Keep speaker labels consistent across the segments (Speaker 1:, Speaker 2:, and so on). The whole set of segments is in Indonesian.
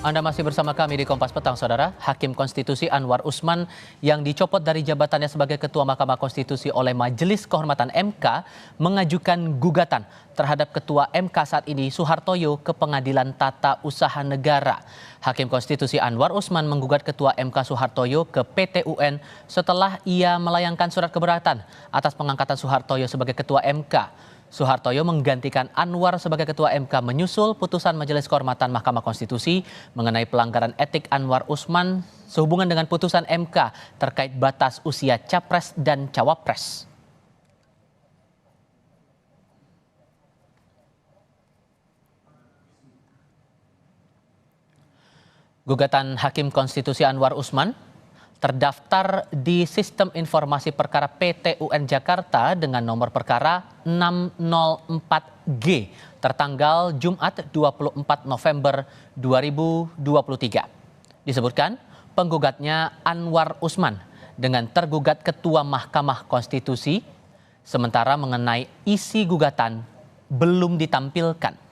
Speaker 1: Anda masih bersama kami di Kompas Petang, Saudara. Hakim Konstitusi Anwar Usman yang dicopot dari jabatannya sebagai Ketua Mahkamah Konstitusi oleh Majelis Kehormatan MK mengajukan gugatan terhadap Ketua MK saat ini Soehartoyo ke Pengadilan Tata Usaha Negara. Hakim Konstitusi Anwar Usman menggugat Ketua MK Soehartoyo ke PT UN setelah ia melayangkan surat keberatan atas pengangkatan Soehartoyo sebagai Ketua MK. Soehartoyo menggantikan Anwar sebagai Ketua MK menyusul putusan Majelis Kehormatan Mahkamah Konstitusi mengenai pelanggaran etik Anwar Usman sehubungan dengan putusan MK terkait batas usia Capres dan Cawapres. Gugatan Hakim Konstitusi Anwar Usman terdaftar di Sistem Informasi Perkara PT UN Jakarta dengan nomor perkara 604G tertanggal Jumat 24 November 2023. Disebutkan penggugatnya Anwar Usman dengan tergugat Ketua Mahkamah Konstitusi, sementara mengenai isi gugatan belum ditampilkan.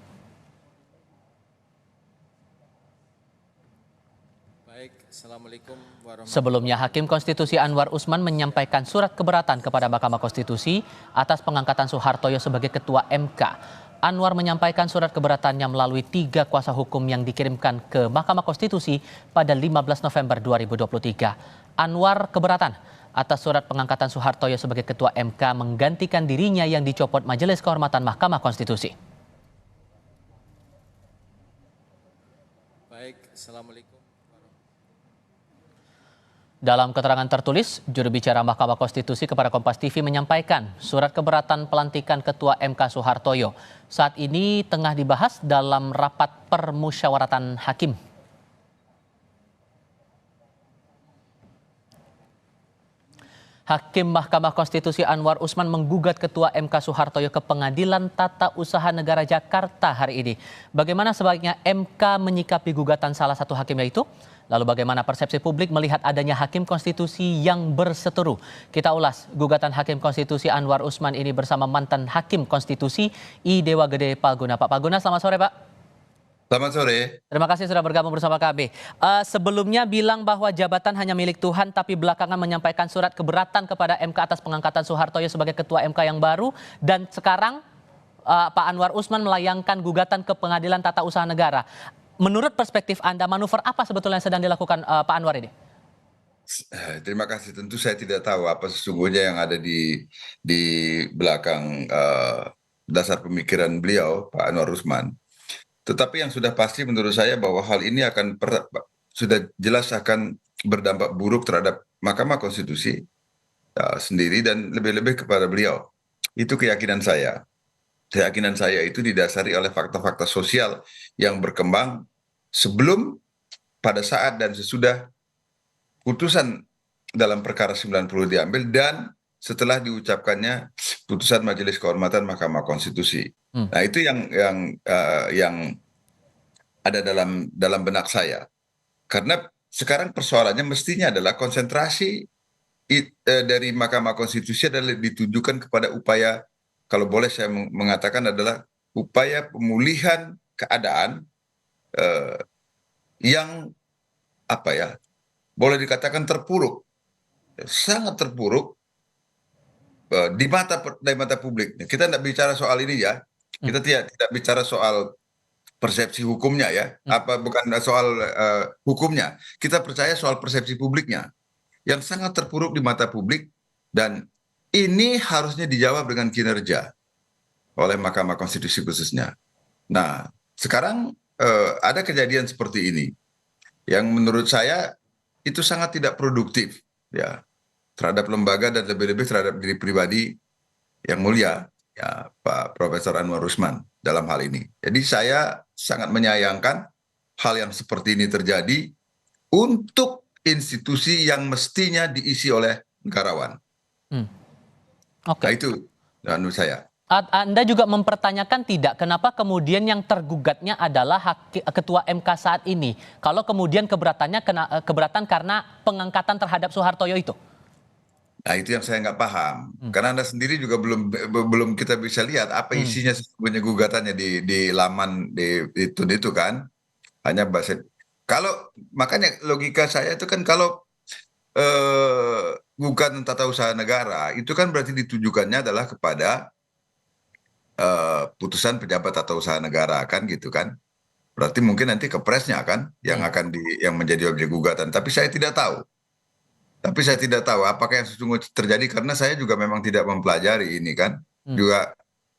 Speaker 2: Assalamualaikum warahmatullahi wabarakatuh.
Speaker 1: Sebelumnya, Hakim Konstitusi Anwar Usman menyampaikan surat keberatan kepada Mahkamah Konstitusi atas pengangkatan Soehartoyo sebagai Ketua MK. Anwar menyampaikan surat keberatannya melalui 3 kuasa hukum yang dikirimkan ke Mahkamah Konstitusi pada 15 November 2023. Anwar keberatan atas surat pengangkatan Soehartoyo sebagai Ketua MK menggantikan dirinya yang dicopot Majelis Kehormatan Mahkamah Konstitusi.
Speaker 2: Assalamualaikum.
Speaker 1: Dalam keterangan tertulis, juru bicara Mahkamah Konstitusi kepada Kompas TV menyampaikan surat keberatan pelantikan Ketua MK Soehartoyo saat ini tengah dibahas dalam rapat permusyawaratan hakim. Hakim Mahkamah Konstitusi Anwar Usman menggugat Ketua MK Soehartoyo ke Pengadilan Tata Usaha Negara Jakarta hari ini. Bagaimana sebaiknya MK menyikapi gugatan salah satu hakimnya itu? Lalu bagaimana persepsi publik melihat adanya Hakim Konstitusi yang berseteru? Kita ulas gugatan Hakim Konstitusi Anwar Usman ini bersama mantan Hakim Konstitusi I Dewa Gede Palguna. Pak Palguna, selamat sore Pak.
Speaker 3: Selamat sore.
Speaker 1: Terima kasih sudah bergabung bersama kami. Sebelumnya bilang bahwa jabatan hanya milik Tuhan, tapi belakangan menyampaikan surat keberatan kepada MK atas pengangkatan Soehartoyo sebagai Ketua MK yang baru. Dan sekarang Pak Anwar Usman melayangkan gugatan ke Pengadilan Tata Usaha Negara. Menurut perspektif Anda, manuver apa sebetulnya yang sedang dilakukan Pak Anwar ini?
Speaker 3: Terima kasih. Tentu saya tidak tahu apa sesungguhnya yang ada di belakang dasar pemikiran beliau, Pak Anwar Usman. Tetapi yang sudah pasti menurut saya bahwa hal ini sudah jelas akan berdampak buruk terhadap Mahkamah Konstitusi sendiri dan lebih-lebih kepada beliau. Itu keyakinan saya. Keyakinan saya itu didasari oleh fakta-fakta sosial yang berkembang sebelum, pada saat, dan sesudah putusan dalam perkara 90 diambil dan setelah diucapkannya putusan Majelis Kehormatan Mahkamah Konstitusi. Nah, itu yang ada dalam benak saya. Karena sekarang persoalannya mestinya adalah konsentrasi dari Mahkamah Konstitusi adalah ditujukan kepada upaya, kalau boleh saya mengatakan, adalah upaya pemulihan keadaan yang boleh dikatakan terpuruk, sangat terpuruk di mata publik. Kita tidak bicara soal ini ya, kita tidak bicara soal persepsi hukumnya ya, bukan soal hukumnya. Kita percaya soal persepsi publiknya yang sangat terpuruk di mata publik, dan ini harusnya dijawab dengan kinerja oleh Mahkamah Konstitusi khususnya. Nah, sekarang ada kejadian seperti ini yang menurut saya itu sangat tidak produktif ya terhadap lembaga dan lebih-lebih terhadap diri pribadi yang mulia ya Pak Profesor Anwar Usman dalam hal ini. Jadi saya sangat menyayangkan hal yang seperti ini terjadi untuk institusi yang mestinya diisi oleh negarawan.
Speaker 1: Oke.
Speaker 3: Nah, itu menurut saya.
Speaker 1: Anda juga mempertanyakan tidak kenapa kemudian yang tergugatnya adalah Ketua MK saat ini, kalau kemudian keberatan karena pengangkatan terhadap Soehartoyo itu?
Speaker 3: Nah, itu yang saya nggak paham. Karena Anda sendiri juga belum kita bisa lihat apa isinya sesungguhnya gugatannya di laman itu kan. hanya bahasa. Kalau makanya logika saya itu kan kalau gugatan tata usaha negara itu kan berarti ditujukannya adalah kepada putusan pejabat tata usaha negara kan gitu kan. Berarti mungkin nanti ke presnya kan yang akan yang menjadi objek gugatan. Tapi saya tidak tahu. Tapi saya tidak tahu apakah yang sesungguhnya terjadi karena saya juga memang tidak mempelajari ini kan. Juga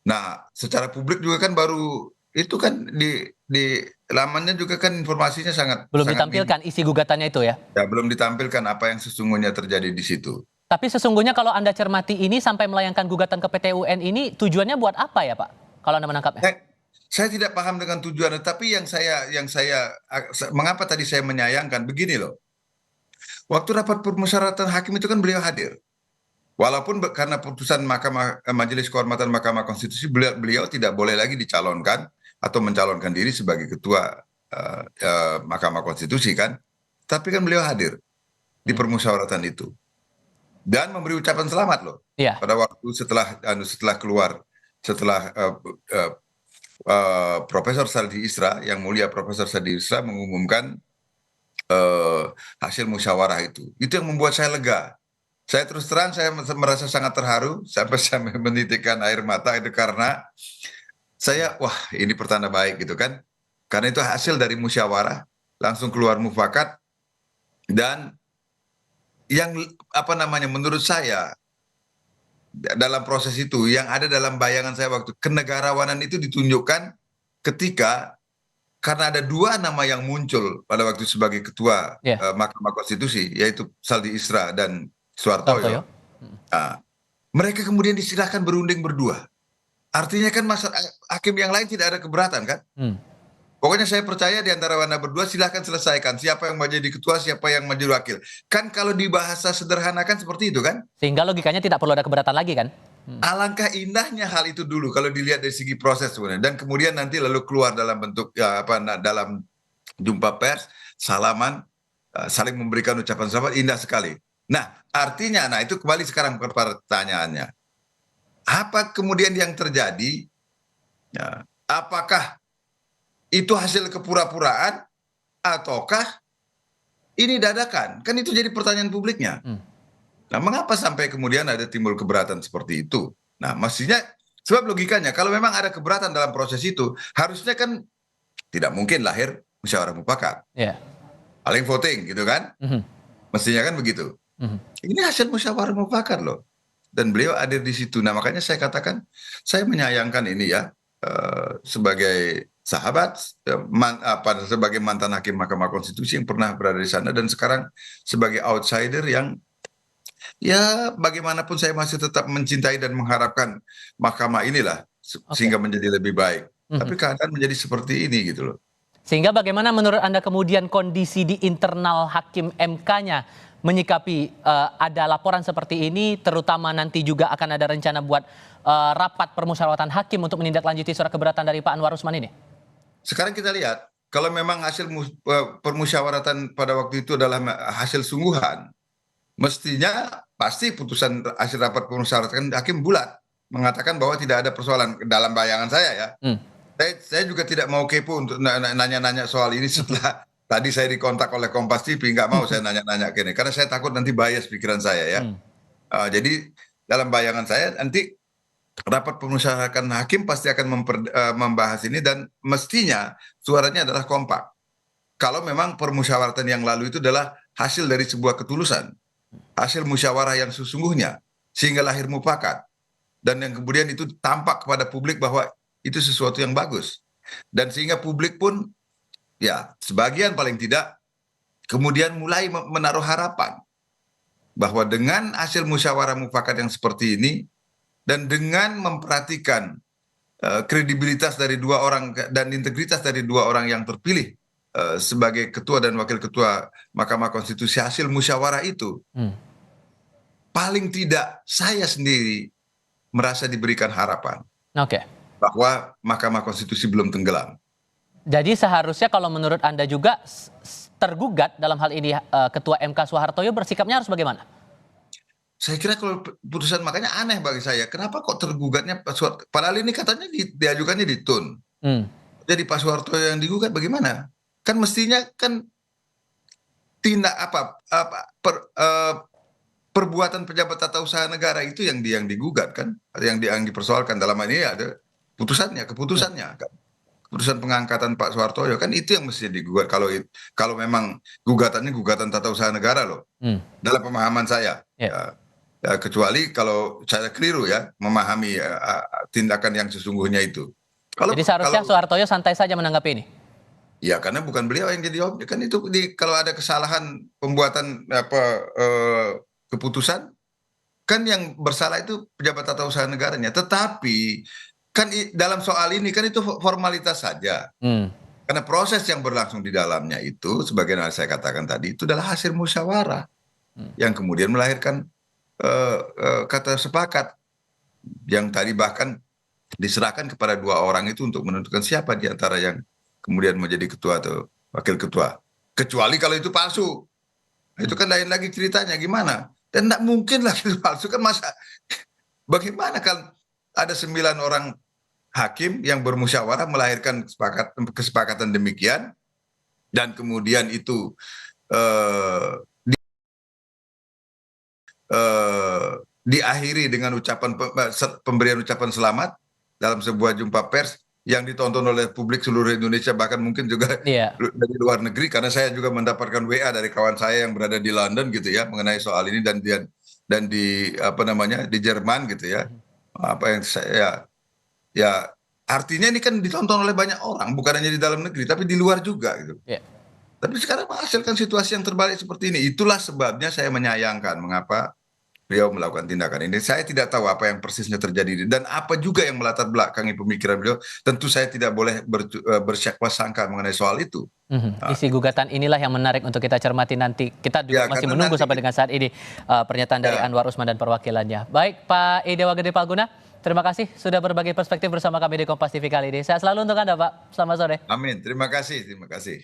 Speaker 3: nah, secara publik juga kan baru itu kan di lamannya juga kan informasinya sangat
Speaker 1: Belum
Speaker 3: sangat minim.
Speaker 1: ditampilkan isi gugatannya itu ya.
Speaker 3: Ya, belum ditampilkan apa yang sesungguhnya terjadi di situ.
Speaker 1: Tapi sesungguhnya kalau Anda cermati ini sampai melayangkan gugatan ke PT UN ini tujuannya buat apa ya Pak? Kalau Anda menangkapnya?
Speaker 3: Saya tidak paham dengan tujuannya, tapi mengapa tadi saya menyayangkan begini loh. Waktu rapat permusyawaratan hakim itu kan beliau hadir. Walaupun karena putusan Majelis Kehormatan Mahkamah Konstitusi beliau tidak boleh lagi dicalonkan atau mencalonkan diri sebagai ketua Mahkamah Konstitusi kan. Tapi kan beliau hadir di permusyawaratan itu dan memberi ucapan selamat loh.
Speaker 1: Iya.
Speaker 3: Pada waktu setelah keluar setelah Profesor Saldi Isra, yang mulia Profesor Saldi Isra mengumumkan hasil musyawarah itu yang membuat saya lega. Saya terus terang saya merasa sangat terharu sampai saya menitikkan air mata itu karena wah ini pertanda baik gitu kan. Karena itu hasil dari musyawarah langsung keluar mufakat dan yang menurut saya dalam proses itu yang ada dalam bayangan saya waktu kenegarawanan itu ditunjukkan ketika karena ada dua nama yang muncul pada waktu sebagai ketua Mahkamah Konstitusi yaitu Saldi Isra dan Suhartoyo. Nah, mereka kemudian disilahkan berunding berdua. Artinya kan hakim yang lain tidak ada keberatan kan? Pokoknya saya percaya di antara Anda berdua silahkan selesaikan. Siapa yang mau jadi ketua, siapa yang mau jadi wakil. Kan kalau di bahasa sederhana kan seperti itu kan?
Speaker 1: Sehingga logikanya tidak perlu ada keberatan lagi kan?
Speaker 3: Alangkah indahnya hal itu dulu kalau dilihat dari segi proses sebenarnya. Dan kemudian nanti lalu keluar dalam bentuk dalam jumpa pers, salaman, saling memberikan ucapan selamat, indah sekali. Nah, artinya, itu kembali sekarang ke pertanyaannya. Apa kemudian yang terjadi? Ya, apakah itu hasil kepura-puraan ataukah ini dadakan? Kan itu jadi pertanyaan publiknya. Nah, mengapa sampai kemudian ada timbul keberatan seperti itu? Nah, mestinya sebab logikanya kalau memang ada keberatan dalam proses itu, harusnya kan tidak mungkin lahir musyawarah mufakat. Paling voting gitu kan? Mestinya kan begitu. Ini hasil musyawarah mufakat loh. Dan beliau hadir di situ. Nah, makanya saya katakan saya menyayangkan ini ya sebagai sahabat, sebagai mantan hakim Mahkamah Konstitusi yang pernah berada di sana dan sekarang sebagai outsider yang ya bagaimanapun saya masih tetap mencintai dan mengharapkan mahkamah inilah sehingga menjadi lebih baik. Tapi keadaan menjadi seperti ini gitu loh.
Speaker 1: Sehingga bagaimana menurut Anda kemudian kondisi di internal hakim MK-nya menyikapi ada laporan seperti ini, terutama nanti juga akan ada rencana buat rapat permusyawaratan hakim untuk menindaklanjuti surat keberatan dari Pak Anwar Usman ini? Sekarang
Speaker 3: kita lihat, kalau memang hasil permusyawaratan pada waktu itu adalah hasil sungguhan, mestinya pasti putusan hasil rapat permusyawaratan hakim bulat mengatakan bahwa tidak ada persoalan dalam bayangan saya ya. Saya juga tidak mau kepo untuk nanya-nanya soal ini setelah tadi saya dikontak oleh Kompas TV, nggak mau saya nanya-nanya ke ini karena saya takut nanti bias pikiran saya ya. Jadi dalam bayangan saya nanti rapat permusyawaratan hakim pasti akan membahas ini dan mestinya suaranya adalah kompak. Kalau memang permusyawaratan yang lalu itu adalah hasil dari sebuah ketulusan, hasil musyawarah yang sesungguhnya sehingga lahir mufakat dan yang kemudian itu tampak kepada publik bahwa itu sesuatu yang bagus dan sehingga publik pun ya sebagian paling tidak kemudian mulai menaruh harapan bahwa dengan hasil musyawarah mufakat yang seperti ini dan dengan memperhatikan kredibilitas dari dua orang dan integritas dari dua orang yang terpilih sebagai ketua dan wakil ketua Mahkamah Konstitusi hasil musyawarah itu paling tidak saya sendiri merasa diberikan harapan bahwa Mahkamah Konstitusi belum tenggelam.
Speaker 1: Jadi seharusnya kalau menurut Anda juga tergugat dalam hal ini Ketua MK Suhartoyo bersikapnya harus bagaimana?
Speaker 3: Saya kira kalau putusan makanya aneh bagi saya. Kenapa kok tergugatnya padahal ini katanya diajukannya di TUN. Jadi Pak Suhartoyo yang digugat bagaimana? kan mestinya kan tindak perbuatan pejabat tata usaha negara itu yang digugat kan, yang dipersoalkan dalam hal ini ada keputusannya kan. Keputusan pengangkatan Pak Soehartojo kan itu yang mesti digugat kalau memang gugatannya gugatan tata usaha negara loh. Dalam pemahaman saya. Ya, kecuali kalau saya keliru ya memahami tindakan yang sesungguhnya itu.
Speaker 1: Jadi seharusnya Soehartojo santai saja menanggapi ini.
Speaker 3: Ya karena bukan beliau yang jadi objek kan itu kalau ada kesalahan pembuatan keputusan kan yang bersalah itu pejabat tata usaha negaranya. Tetapi kan dalam soal ini kan itu formalitas saja. Karena proses yang berlangsung di dalamnya itu sebagaimana saya katakan tadi itu adalah hasil musyawarah yang kemudian melahirkan kata sepakat yang tadi bahkan diserahkan kepada 2 orang itu untuk menentukan siapa di antara yang kemudian menjadi ketua atau wakil ketua. Kecuali kalau itu palsu. Itu kan lain lagi ceritanya gimana. Dan tidak mungkin lah itu palsu kan masa. Bagaimana kan ada 9 orang hakim yang bermusyawarah melahirkan kesepakatan demikian. Dan kemudian itu diakhiri dengan pemberian ucapan selamat dalam sebuah jumpa pers yang ditonton oleh publik seluruh Indonesia bahkan mungkin juga dari luar negeri karena saya juga mendapatkan WA dari kawan saya yang berada di London gitu ya mengenai soal ini dan di di Jerman gitu ya. Apa yang saya ya artinya ini kan ditonton oleh banyak orang bukan hanya di dalam negeri tapi di luar juga gitu. Tapi sekarang menghasilkan situasi yang terbalik seperti ini. Itulah sebabnya saya menyayangkan mengapa beliau melakukan tindakan ini. Saya tidak tahu apa yang persisnya terjadi dan apa juga yang melatar belakangi pemikiran beliau. Tentu saya tidak boleh bersyakwa sangka mengenai soal itu.
Speaker 1: Isi gugatan inilah yang menarik untuk kita cermati nanti. Kita juga masih menunggu sampai dengan saat ini pernyataan dari Anwar Usman dan perwakilannya. Baik Pak Dewa Gede Palguna, terima kasih sudah berbagi perspektif bersama kami di Kompas TV kali ini. Sehat selalu untuk Anda Pak. Selamat sore.
Speaker 3: Amin. Terima kasih. Terima kasih.